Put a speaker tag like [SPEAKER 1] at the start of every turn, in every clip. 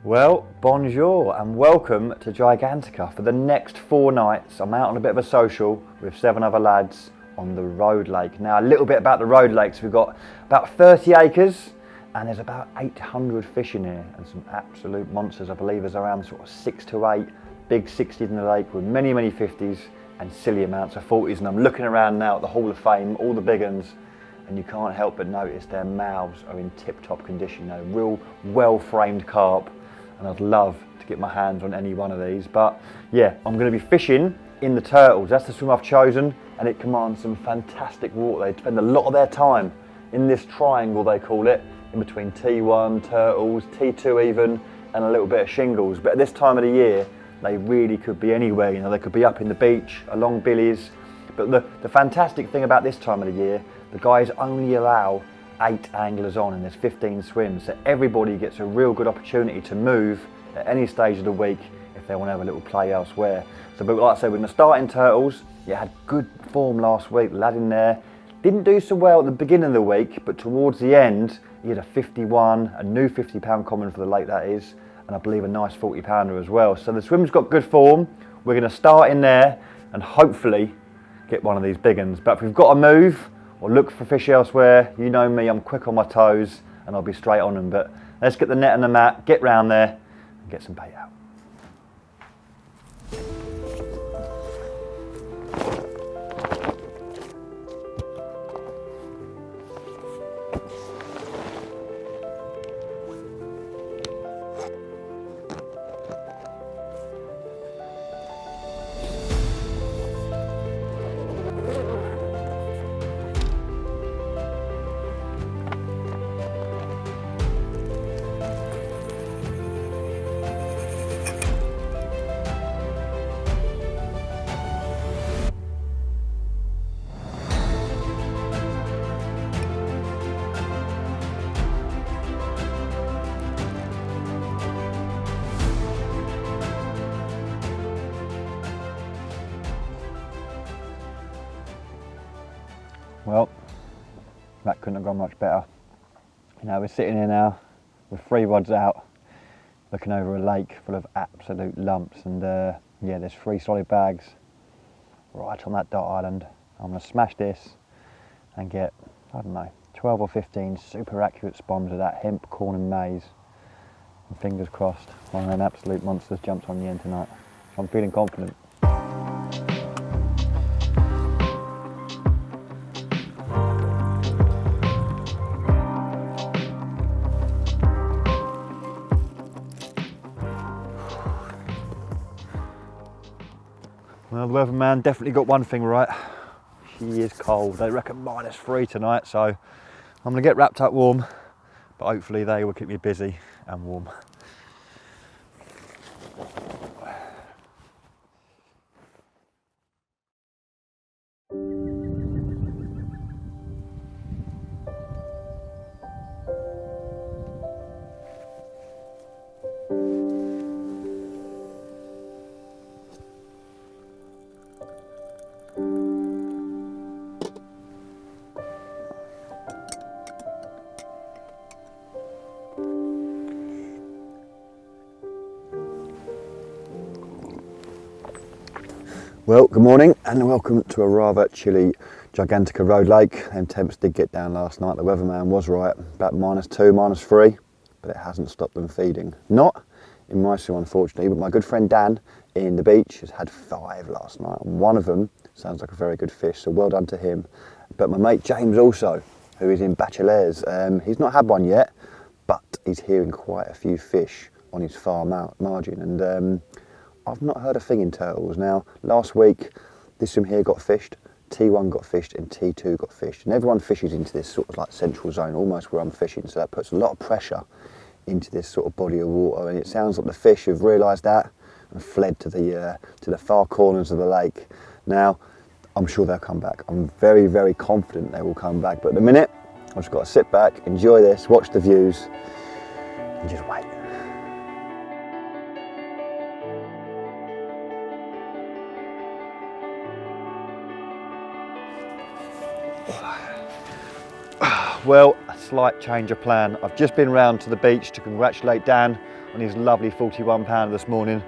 [SPEAKER 1] Well, bonjour and welcome to Gigantica. For the next 4 nights, I'm out on a bit of a social with 7 other lads on the road lake. Now, a little bit about the road lakes. We've got about 30 acres and there's about 800 fish in here and some absolute monsters. I believe there's around sort of 6 to 8 big 60s in the lake with many 50s and silly amounts of 40s. And I'm looking around now at the Hall of Fame, all the big uns, and you can't help but notice their mouths are in tip-top condition. You know, real well-framed carp. And I'd love to get my hands on any one of these. But yeah, I'm going to be fishing in the Turtles. That's the swim I've chosen, and it commands some fantastic water. They spend a lot of their time in this triangle, they call it, in between T1, Turtles, T2 even, and a little bit of shingles. But at this time of the year, they really could be anywhere. You know, they could be up in the beach, along billies. But the fantastic thing about this time of the year, the guys only allow 8 anglers on and there's 15 swims, so everybody gets a real good opportunity to move at any stage of the week if they want to have a little play elsewhere. So, but like I said, we're going to start in Turtles. You had good form last week, lad in there. Didn't do so well at the beginning of the week, but towards the end, he had a 51, a new 50-pound common for the lake that is, and I believe a nice 40-pounder as well. So the swim's got good form. We're going to start in there and hopefully get one of these big uns. But if we've got to move, or look for fish elsewhere, you know me, I'm quick on my toes and I'll be straight on them. But let's get the net and the mat, get round there and get some bait out. Well, that couldn't have gone much better. You know, we're sitting here now with 3 rods out, looking over a lake full of absolute lumps, and yeah, there's 3 solid bags right on that dot island. I'm going to smash this and get, I don't know, 12 or 15 super accurate spoms of that hemp, corn and maize. And fingers crossed, one of them absolute monsters jumps on the end tonight. I'm feeling confident. Well, the weatherman definitely got one thing right. She is cold. They reckon -3 tonight, so I'm going to get wrapped up warm, but hopefully they will keep me busy and warm. Well, good morning and welcome to a rather chilly Gigantica road lake. Them temps did get down last night. The weatherman was right, about -2, -3, but it hasn't stopped them feeding. Not in my swim, unfortunately, but my good friend Dan in the beach has had 5 last night, and one of them sounds like a very good fish, so well done to him. But my mate James also, who is in Bachelors, he's not had one yet, but he's hearing quite a few fish on his far margin, and I've not heard a thing in Turtles. Now, last week, this swim here got fished, T1 got fished and T2 got fished. And everyone fishes into this sort of like central zone, almost where I'm fishing. So that puts a lot of pressure into this sort of body of water. And it sounds like the fish have realised that and fled to the far corners of the lake. Now, I'm sure they'll come back. I'm very, very confident they will come back. But at the minute, I've just got to sit back, enjoy this, watch the views, and just wait. Well, a slight change of plan. I've just been round to the beach to congratulate Dan on his lovely 41 pounder this morning.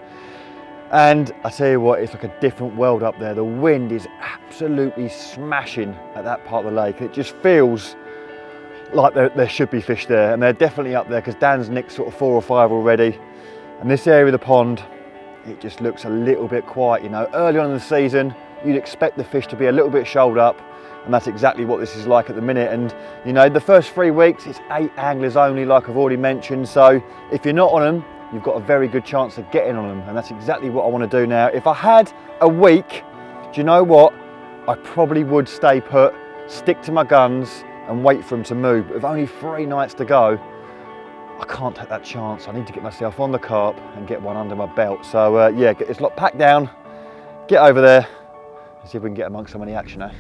[SPEAKER 1] And I tell you what, it's like a different world up there. The wind is absolutely smashing at that part of the lake. It just feels like there should be fish there, and they're definitely up there because Dan's nicked sort of 4 or 5 already. And this area of the pond, it just looks a little bit quiet, you know. Early on in the season, you'd expect the fish to be a little bit shoaled up, and that's exactly what this is like at the minute. And you know, the first 3 weeks, it's 8 anglers only, like I've already mentioned. So if you're not on them, you've got a very good chance of getting on them, and that's exactly what I want to do now. If I had a week, do you know what? I probably would stay put, stick to my guns, and wait for them to move. But with only 3 nights to go, I can't take that chance. I need to get myself on the carp and get one under my belt. So yeah, get this lot packed down, get over there, and see if we can get amongst some of the action, eh?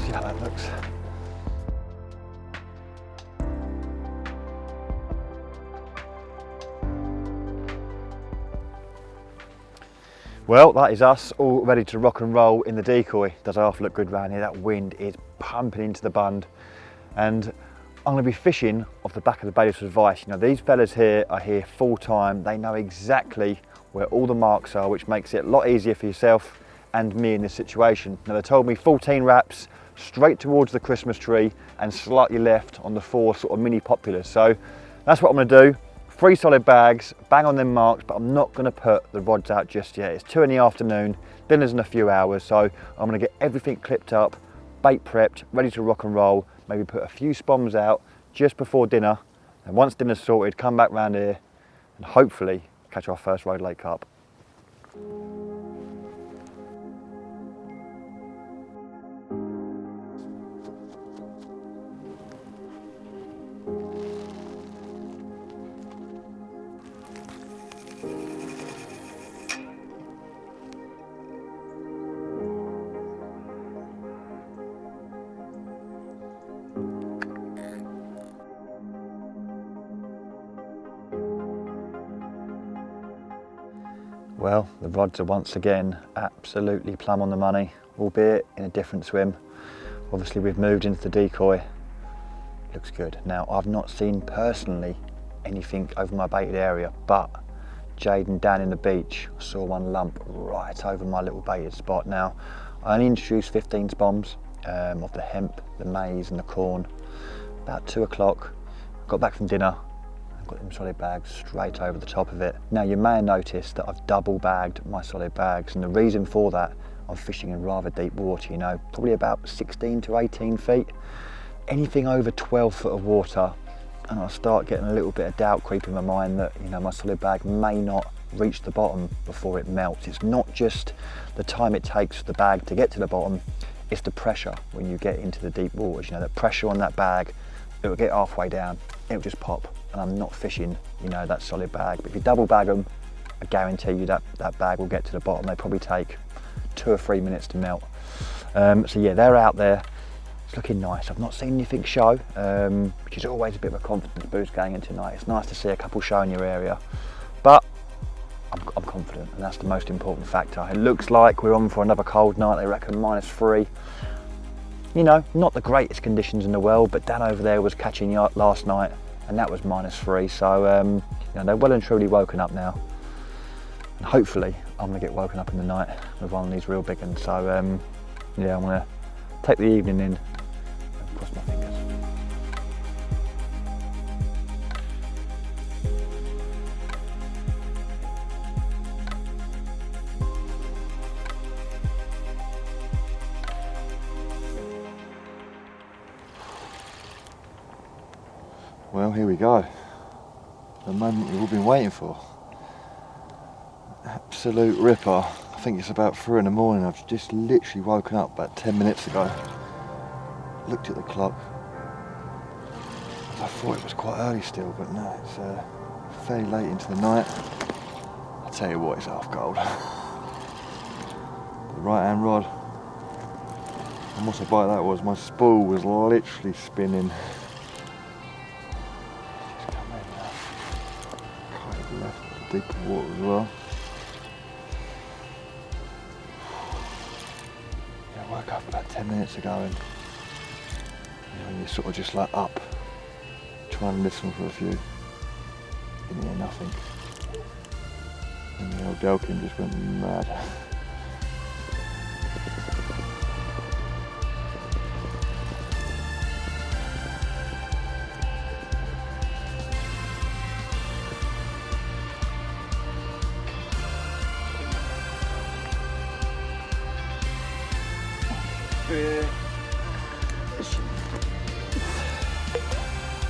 [SPEAKER 1] See how that looks. Well, that is us all ready to rock and roll in the Decoy. Does half look good round here. That wind is pumping into the bund, and I'm going to be fishing off the back of the bailiff's advice. You know, these fellas here are here full time. They know exactly where all the marks are, which makes it a lot easier for yourself and me in this situation. Now, they told me 14 wraps straight towards the Christmas tree and slightly left on the 4 sort of mini populars. So that's what I'm going to do. 3 solid bags, bang on them marks, but I'm not going to put the rods out just yet. It's 2 in the afternoon, dinner's in a few hours, so I'm going to get everything clipped up, bait prepped, ready to rock and roll, maybe put a few spoms out just before dinner, and once dinner's sorted, come back round here and hopefully catch our first road lake carp. Well, the rods are once again absolutely plumb on the money, albeit in a different swim. Obviously we've moved into the Decoy. Looks good. Now, I've not seen personally anything over my baited area, but Jade and Dan in the beach, I saw one lump right over my little baited spot. Now, I only introduced 15 spoms of the hemp, the maize and the corn. About 2 o'clock, got back from dinner, got them solid bags straight over the top of it. Now, you may have noticed that I've double bagged my solid bags, and the reason for that, I'm fishing in rather deep water, you know, probably about 16 to 18 feet. Anything over 12 foot of water, and I'll start getting a little bit of doubt creep in my mind that, you know, my solid bag may not reach the bottom before it melts. It's not just the time it takes for the bag to get to the bottom, it's the pressure when you get into the deep waters. You know, the pressure on that bag, it will get halfway down, it'll just pop, and I'm not fishing, you know, that solid bag. But if you double bag them, I guarantee you that bag will get to the bottom. They probably take 2 or 3 minutes to melt. So yeah, they're out there. It's looking nice. I've not seen anything show, which is always a bit of a confidence boost going into tonight. It's nice to see a couple show in your area, but I'm confident, and that's the most important factor. It looks like we're on for another cold night. They reckon -3. You know, not the greatest conditions in the world, but Dan over there was catching last night, and that was -3. So you know, they're well and truly woken up now, and hopefully I'm gonna get woken up in the night with one of these real big ones. So yeah, I'm gonna take the evening in and cross my fingers. Well, here we go. The moment we've all been waiting for. absolute ripper. I think it's about 3 in the morning. I've just literally woken up about 10 minutes ago. Looked at the clock. I thought it was quite early still, but no, it's fairly late into the night. I'll tell you what, it's half cold. The right hand rod. And what a bite that was. My spool was literally spinning. Just come in now. Kind of left the deep water as well. Yeah, I woke up about 10 minutes ago and you're sort of just like up, trying to listen for a few. Didn't hear nothing. And the old Delkin just went mad.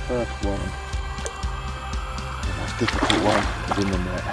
[SPEAKER 1] First one, the most difficult one is in the net.